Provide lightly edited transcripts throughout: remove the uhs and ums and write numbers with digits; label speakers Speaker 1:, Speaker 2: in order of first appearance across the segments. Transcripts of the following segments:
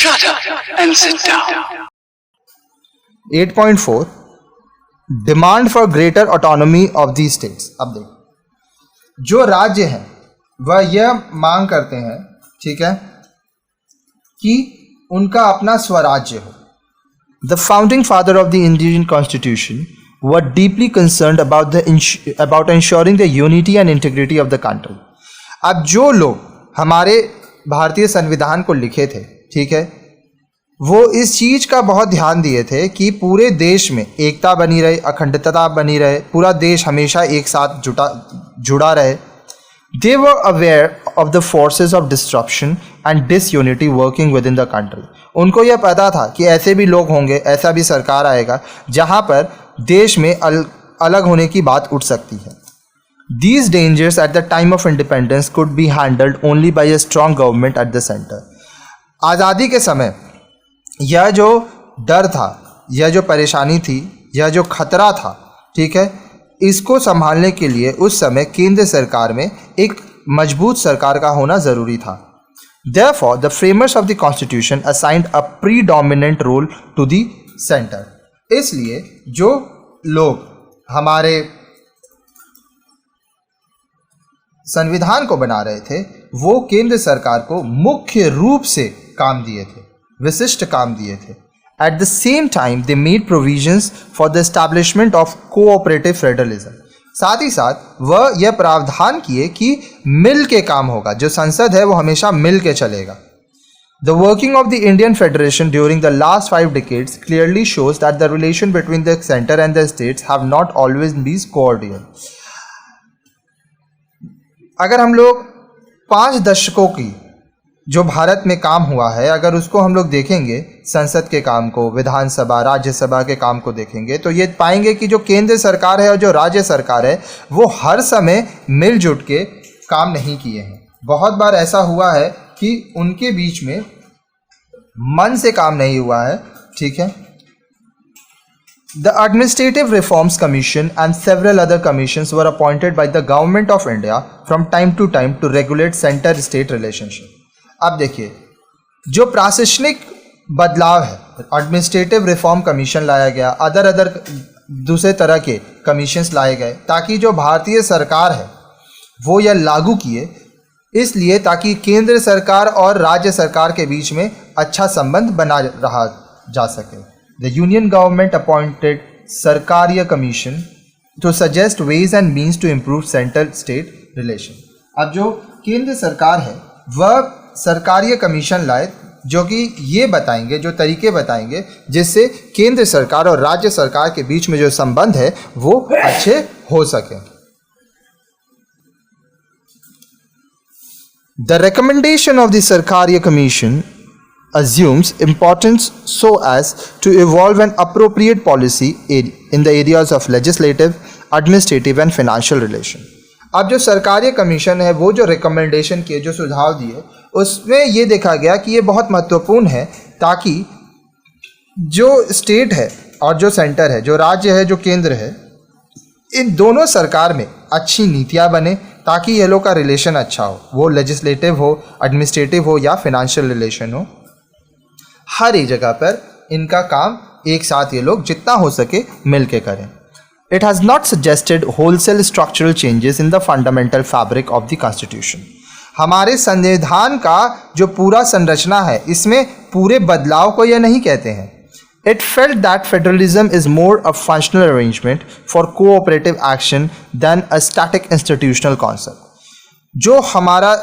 Speaker 1: Shut up and sit down.
Speaker 2: 8.4 demand for greater autonomy of the states. अब देखो, जो राज्य हैं वह यह मांग करते हैं, ठीक है, कि उनका अपना स्वराज्य हो। The founding father of the Indian constitution were deeply concerned about ensuring the unity and integrity of the country. अब जो लोग हमारे भारतीय संविधान को लिखे थे, ठीक है, वो इस चीज का बहुत ध्यान दिए थे कि पूरे देश में एकता बनी रहे, अखंडता बनी रहे, पूरा देश हमेशा एक साथ जुड़ा रहे। They were aware of the forces of disruption and disunity working within the country. उनको यह पता था कि ऐसे भी लोग होंगे, ऐसा भी सरकार आएगा जहां पर देश में अलग होने की बात उठ सकती है। These dangers at the time of independence could be handled only by a strong government at the center. आज़ादी के समय यह जो डर था, यह जो परेशानी थी, यह जो खतरा था, ठीक है, इसको संभालने के लिए उस समय केंद्र सरकार में एक मजबूत सरकार का होना ज़रूरी था। Therefore, the framers of the constitution assigned a predominant role to the center. इसलिए जो लोग हमारे संविधान को बना रहे थे वो केंद्र सरकार को मुख्य रूप से काम दिए थे, विशिष्ट काम दिए थे। At the same time they made provisions for the establishment of cooperative federalism. साथ ही साथ वह यह प्रावधान किए कि मिल के काम होगा, जो संसद है वो हमेशा मिल के चलेगा। The working of the Indian federation during the last 5 decades clearly shows that the relation between the center and the states have not always been cordial. अगर हम लोग 5 दशकों की जो भारत में काम हुआ है, अगर उसको हम लोग देखेंगे, संसद के काम को, विधानसभा, राज्यसभा के काम को देखेंगे, तो ये पाएंगे कि जो केंद्र सरकार है और जो राज्य सरकार है वो हर समय मिलजुट के काम नहीं किए हैं। बहुत बार ऐसा हुआ है कि उनके बीच में मन से काम नहीं हुआ है, ठीक है। The Administrative Reforms Commission and several other commissions were appointed by the Government of India from time to time to regulate center-state relationship. अब देखिए, जो प्रशासनिक बदलाव है, एडमिनिस्ट्रेटिव रिफॉर्म कमीशन लाया गया, अदर दूसरे तरह के कमीशंस लाए गए ताकि जो भारतीय सरकार है वो यह लागू किए, इसलिए ताकि केंद्र सरकार और राज्य सरकार के बीच में अच्छा संबंध बना रहा जा सके। The Union government appointed Sarkariya Commission to suggest ways and means to improve center-state relation. अब जो केंद्र सरकार है वह सरकारीय कमीशन लाए जो कि ये बताएंगे, जो तरीके बताएंगे जिससे केंद्र सरकार और राज्य सरकार के बीच में जो संबंध है वो अच्छे हो सके। The recommendation of the Sarkariya Commission assumes importance so as to evolve an appropriate policy in the areas of legislative, administrative and financial relation. अब जो सरकारी कमीशन है वो जो रिकमेंडेशन किए, जो सुझाव दिए, उसमें ये देखा गया कि ये बहुत महत्वपूर्ण है ताकि जो स्टेट है और जो सेंटर है, जो राज्य है, जो केंद्र है, इन दोनों सरकार में अच्छी नीतियाँ बने ताकि ये लोग का रिलेशन अच्छा हो, वो लेजिस्लेटिव हो, एडमिनिस्ट्रेटिव हो या फिनेंशियल रिलेशन हो। हर एक जगह पर इनका काम एक साथ ये लोग जितना हो सके मिल के करें। It has not suggested wholesale structural changes in the fundamental fabric of the Constitution. हमारे संविधान का जो पूरा संरचना है इसमें पूरे बदलाव को यह नहीं कहते हैं। It felt that federalism is more a functional arrangement for cooperative action than a static institutional concept. जो हमारा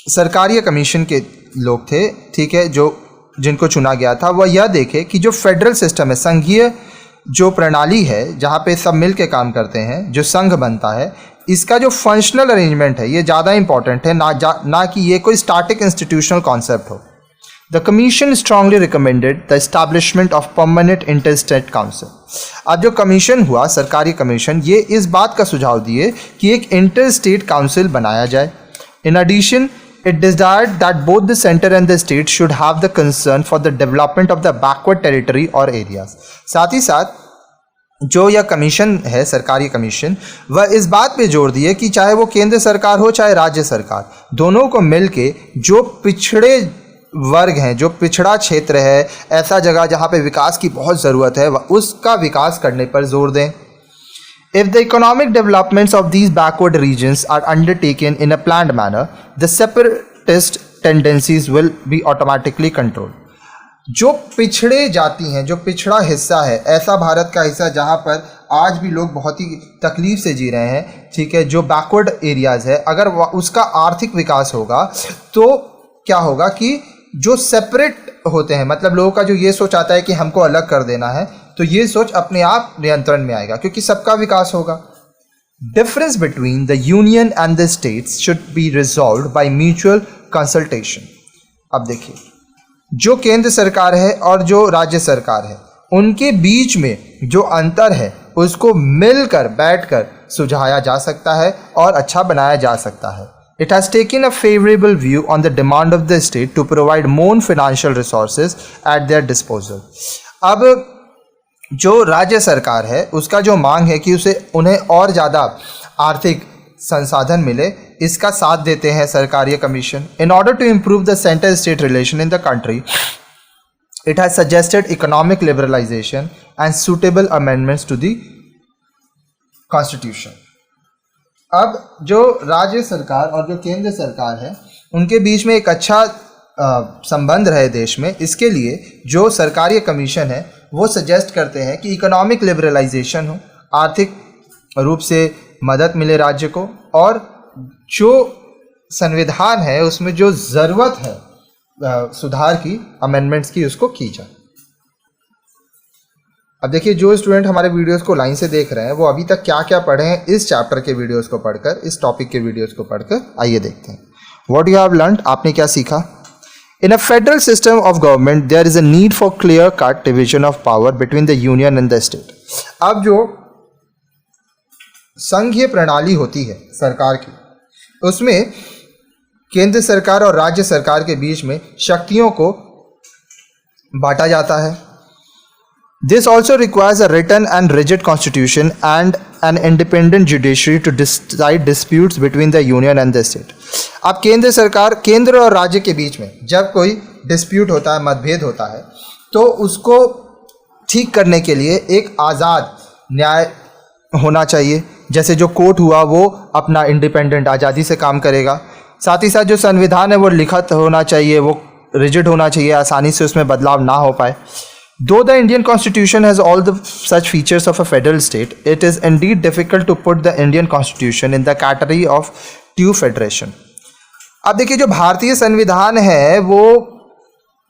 Speaker 2: सरकारी कमीशन के लोग थे, ठीक है, जो जिनको चुना गया था, वह यह देखे कि जो फेडरल सिस्टम है, संघीय जो प्रणाली है जहाँ पे सब मिल के काम करते हैं, जो संघ बनता है, इसका जो फंक्शनल अरेंजमेंट है ये ज़्यादा इंपॉर्टेंट है, ना कि ये कोई स्टैटिक इंस्टीट्यूशनल कॉन्सेप्ट हो। The commission strongly recommended the establishment of permanent inter-state council. अब जो कमीशन हुआ, सरकारी कमीशन, ये इस बात का सुझाव दिए कि एक इंटर स्टेट काउंसिल बनाया जाए। In addition it desired that both the center and the state should have the concern for the development of the backward territory or areas. साथ ही साथ जो यह कमीशन है, सरकारी कमीशन, वह इस बात पे जोर दिए कि चाहे वो केंद्र सरकार हो चाहे राज्य सरकार, दोनों को मिलके जो पिछड़े वर्ग हैं, जो पिछड़ा क्षेत्र है, ऐसा जगह जहाँ पे विकास की बहुत ज़रूरत है, उसका विकास करने पर जोर दें. If the economic developments of these backward regions are undertaken in a planned manner, the separatist tendencies will be automatically controlled. जो पिछड़े जाती हैं, जो पिछड़ा हिस्सा है, ऐसा भारत का हिस्सा जहाँ पर आज भी लोग बहुत ही तकलीफ से जी रहे हैं, ठीक है, जो बैकवर्ड एरियाज़ है, अगर उसका आर्थिक विकास होगा तो क्या होगा कि जो सेपरेट होते हैं, मतलब लोगों का जो ये सोच आता है कि हमको अलग कर देना है, तो ये सोच अपने आप नियंत्रण में आएगा क्योंकि सबका विकास होगा. Difference between the union and the states should be resolved by mutual consultation. अब देखिए, जो केंद्र सरकार है और जो राज्य सरकार है, उनके बीच में जो अंतर है उसको मिलकर बैठकर सुलझाया जा सकता है और अच्छा बनाया जा सकता है. It has taken a favorable view on the demand of the state to provide more financial resources at their disposal. अब जो राज्य सरकार है उसका जो मांग है कि उन्हें और ज़्यादा आर्थिक संसाधन मिले, इसका साथ देते हैं सरकारीय commission. In order to improve the center-state relation in the country, it has suggested economic liberalization and suitable amendments to the constitution. अब जो राज्य सरकार और जो केंद्र सरकार है उनके बीच में एक अच्छा संबंध रहे देश में, इसके लिए जो सरकारी कमीशन है वो सजेस्ट करते हैं कि इकोनॉमिक लिबरलाइजेशन हो, आर्थिक रूप से मदद मिले राज्य को, और जो संविधान है उसमें जो ज़रूरत है सुधार की, अमेंडमेंट्स की, उसको की जाए. अब देखिए, जो स्टूडेंट हमारे वीडियोस को लाइन से देख रहे हैं वो अभी तक क्या क्या पढ़े हैं इस चैप्टर के वीडियोस को पढ़कर, इस टॉपिक के वीडियोस को पढ़कर. आइए देखते हैं व्हाट यू हैव लर्नड. आपने क्या सीखा. In a federal system of government there is a need for clear cut division of power between the union and the state. अब जो संघीय प्रणाली होती है सरकार की, उसमें केंद्र सरकार और राज्य सरकार के बीच में शक्तियों को बांटा जाता है. This also requires a written and rigid constitution and an independent judiciary to decide disputes between the union and the state. अब केंद्र सरकार, केंद्र और राज्य के बीच में जब कोई डिस्प्यूट होता है, मतभेद होता है, तो उसको ठीक करने के लिए एक आज़ाद न्याय होना चाहिए. जैसे जो कोर्ट हुआ वो अपना इंडिपेंडेंट आज़ादी से काम करेगा. साथ ही साथ जो संविधान है वो लिखित होना चाहिए, वो रिजिड होना चाहिए, आसानी से उसमें बदलाव ना हो पाए. Though the Indian Constitution has all the such features of a federal state, it is indeed difficult to put the Indian Constitution in the category of true federation. अब देखिए, जो भारतीय संविधान है वो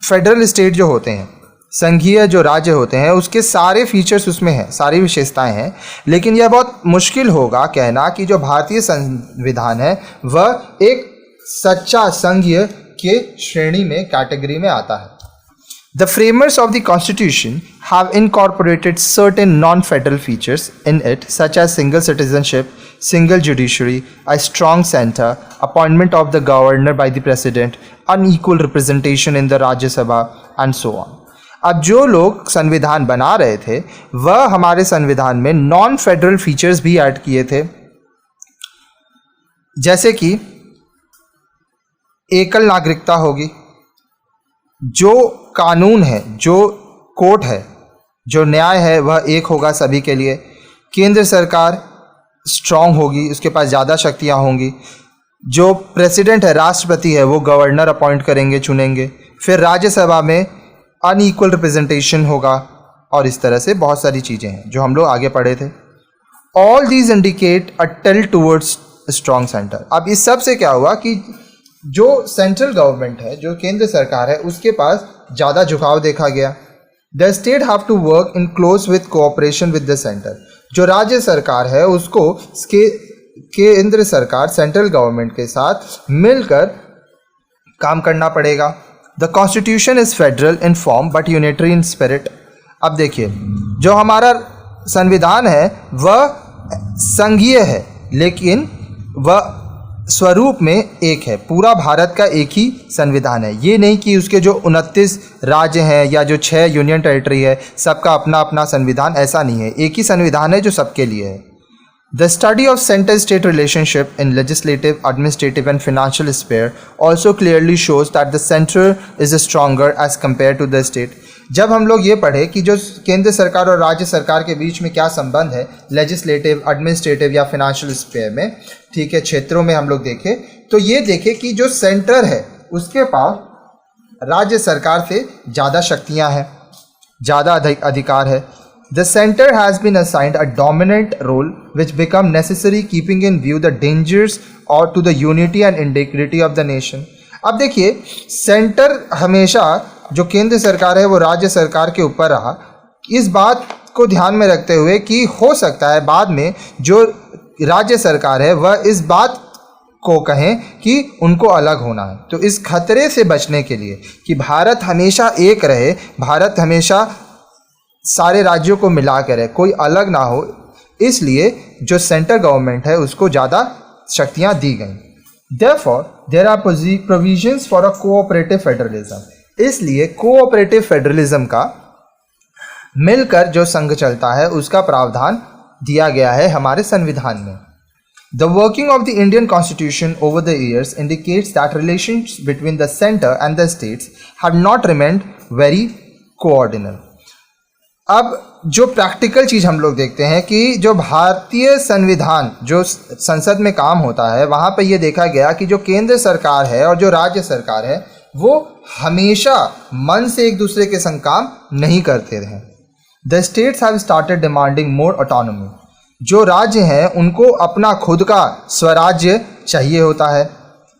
Speaker 2: फेडरल स्टेट जो होते हैं, संघीय जो राज्य होते हैं, उसके सारे फीचर्स उसमें हैं, सारी विशेषताएं हैं, लेकिन यह बहुत मुश्किल होगा कहना कि जो भारतीय संविधान है वह एक सच्चा संघीय के श्रेणी में, कैटेगरी में आता है. The framers of the Constitution have incorporated certain non-federal features in it, such as single citizenship, single judiciary, a strong center, appointment of the governor by the president, unequal representation in the Rajya Sabha, and so on. अब जो लोग संविधान बना रहे थे वह हमारे संविधान में नॉन फेडरल फीचर्स भी ऐड किए थे, जैसे कि एकल नागरिकता होगी, जो कानून है, जो कोर्ट है, जो न्याय है वह एक होगा सभी के लिए, केंद्र सरकार स्ट्रांग होगी, उसके पास ज़्यादा शक्तियाँ होंगी, जो प्रेसिडेंट है, राष्ट्रपति है, वो गवर्नर अपॉइंट करेंगे, चुनेंगे, फिर राज्यसभा में अनइक्वल रिप्रेजेंटेशन होगा, और इस तरह से बहुत सारी चीज़ें हैं जो हम लोग आगे पढ़े थे. All these indicate a tilt towards strong centre. अब इस सब से क्या हुआ कि जो सेंट्रल गवर्नमेंट है, जो केंद्र सरकार है, उसके पास ज़्यादा झुकाव देखा गया. The state have to work in close with cooperation with the centre. जो राज्य सरकार है उसको केंद्र सरकार, सेंट्रल गवर्नमेंट के साथ मिलकर काम करना पड़ेगा. The constitution is federal in form but unitary in spirit. अब देखिए, जो हमारा संविधान है वह संघीय है, लेकिन वह स्वरूप में एक है. पूरा भारत का एक ही संविधान है. ये नहीं कि उसके जो 29 राज्य हैं या जो 6 यूनियन टेरिटरी है सबका अपना अपना संविधान, ऐसा नहीं है. एक ही संविधान है जो सबके लिए है. The study of center-state relationship in legislative, administrative and financial sphere also clearly shows that the center is stronger as compared to the state. जब हम लोग ये पढ़े कि जो केंद्र सरकार और राज्य सरकार के बीच में क्या संबंध है लेजिस्लेटिव, एडमिनिस्ट्रेटिव या फाइनेंशियल स्फीयर में, ठीक है, क्षेत्रों में हम लोग देखें तो ये देखें कि जो सेंटर है उसके पास राज्य सरकार से ज़्यादा शक्तियाँ हैं, ज़्यादा अधिकार है. The center has been assigned a dominant role which become necessary keeping in view the dangers or to the unity and integrity of the nation. अब देखिए सेंटर हमेशा जो केंद्र सरकार है वो राज्य सरकार के ऊपर रहा, इस बात को ध्यान में रखते हुए कि हो सकता है बाद में जो राज्य सरकार है वह इस बात को कहें कि उनको अलग होना है. तो इस खतरे से बचने के लिए कि भारत हमेशा एक रहे, भारत हमेशा सारे राज्यों को मिला कर है, कोई अलग ना हो, इसलिए जो सेंट्रल गवर्नमेंट है उसको ज़्यादा शक्तियाँ दी गई. Therefore, there are provisions for a cooperative federalism. इसलिए कोऑपरेटिव फेडरलिज्म का मिलकर जो संघ चलता है उसका प्रावधान दिया गया है हमारे संविधान में. The working of the Indian Constitution over the years indicates that relations between the center and the states have not remained very coordinate. अब जो प्रैक्टिकल चीज़ हम लोग देखते हैं कि जो भारतीय संविधान जो संसद में काम होता है वहाँ पे ये देखा गया कि जो केंद्र सरकार है और जो राज्य सरकार है वो हमेशा मन से एक दूसरे के संग काम नहीं करते रहे. The states have started demanding more autonomy. जो राज्य हैं उनको अपना खुद का स्वराज्य चाहिए होता है.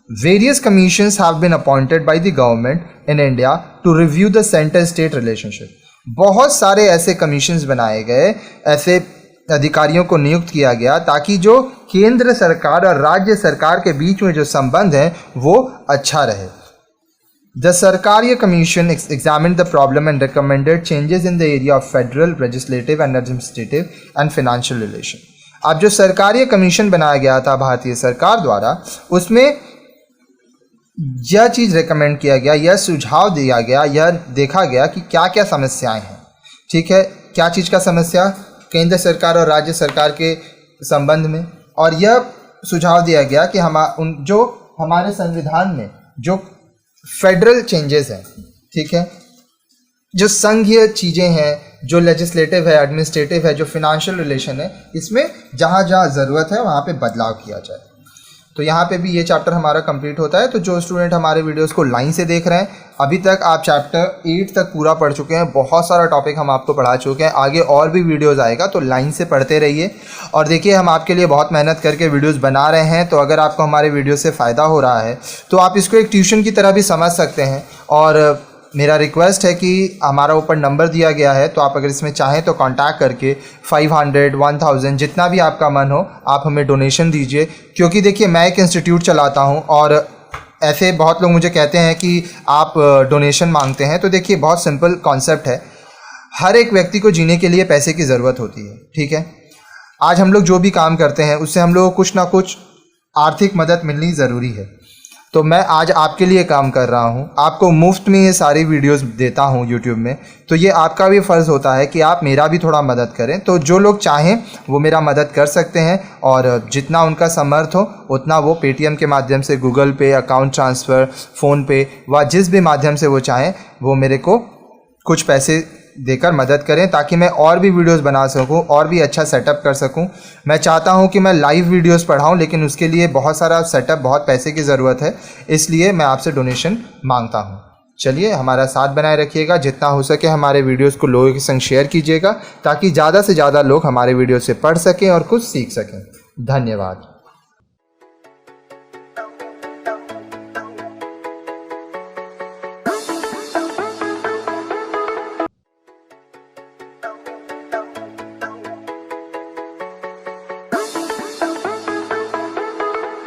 Speaker 2: Various commissions have been appointed by the government in India to review the centre state relationship. बहुत सारे ऐसे कमीशंस बनाए गए, ऐसे अधिकारियों को नियुक्त किया गया ताकि जो केंद्र सरकार और राज्य सरकार के बीच में जो संबंध है वो अच्छा रहे. The Sarkaria commission examined the problem and recommended changes in the area of federal, legislative and administrative and financial relation. अब जो सरकारीय कमीशन बनाया गया था भारतीय सरकार द्वारा उसमें यह चीज़ रिकमेंड किया गया, यह सुझाव दिया गया, यह देखा गया कि क्या क्या समस्याएं हैं. ठीक है, क्या चीज़ का समस्या, केंद्र सरकार और राज्य सरकार के संबंध में, और यह सुझाव दिया गया कि जो हमारे संविधान में जो फेडरल चेंजेस हैं, ठीक है, जो संघीय चीज़ें हैं, जो लेजिस्लेटिव है, एडमिनिस्ट्रेटिव है, जो फिनेंशियल रिलेशन है, इसमें जहाँ जहाँ ज़रूरत है वहाँ पे बदलाव किया जाए. तो यहाँ पे भी ये चैप्टर हमारा कंप्लीट होता है. तो जो स्टूडेंट हमारे वीडियोस को लाइन से देख रहे हैं, अभी तक आप चैप्टर 8 तक पूरा पढ़ चुके हैं. बहुत सारा टॉपिक हम आपको पढ़ा चुके हैं. आगे और भी वीडियोस आएगा तो लाइन से पढ़ते रहिए. और देखिए हम आपके लिए बहुत मेहनत करके वीडियोस बना रहे हैं. तो अगर आपको हमारे वीडियो से फ़ायदा हो रहा है तो आप इसको एक ट्यूशन की तरह भी समझ सकते हैं. और मेरा रिक्वेस्ट है कि हमारा ऊपर नंबर दिया गया है, तो आप अगर इसमें चाहें तो कांटेक्ट करके 500, 1000 जितना भी आपका मन हो आप हमें डोनेशन दीजिए. क्योंकि देखिए मैं एक इंस्टीट्यूट चलाता हूं और ऐसे बहुत लोग मुझे कहते हैं कि आप डोनेशन मांगते हैं. तो देखिए बहुत सिंपल कॉन्सेप्ट है, हर एक व्यक्ति को जीने के लिए पैसे की ज़रूरत होती है. ठीक है, आज हम लोग जो भी काम करते हैं उससे हम लोग को कुछ ना कुछ आर्थिक मदद मिलनी ज़रूरी है. तो मैं आज आपके लिए काम कर रहा हूँ, आपको मुफ्त में ये सारी वीडियोस देता हूँ यूट्यूब में. तो ये आपका भी फ़र्ज़ होता है कि आप मेरा भी थोड़ा मदद करें. तो जो लोग चाहें वो मेरा मदद कर सकते हैं और जितना उनका समर्थ हो उतना वो पेटीएम के माध्यम से, गूगल पे, अकाउंट ट्रांसफ़र, फ़ोनपे व जिस भी माध्यम से वो चाहें वो मेरे को कुछ पैसे देकर मदद करें ताकि मैं और भी वीडियोस बना सकूं और भी अच्छा सेटअप कर सकूं. मैं चाहता हूं कि मैं लाइव वीडियोस पढ़ाऊं, लेकिन उसके लिए बहुत सारा सेटअप, बहुत पैसे की ज़रूरत है. इसलिए मैं आपसे डोनेशन मांगता हूं. चलिए हमारा साथ बनाए रखिएगा. जितना हो सके हमारे वीडियोस को लोगों के संग शेयर कीजिएगा ताकि ज़्यादा से ज़्यादा लोग हमारे वीडियो से पढ़ सकें और कुछ सीख सकें. धन्यवाद.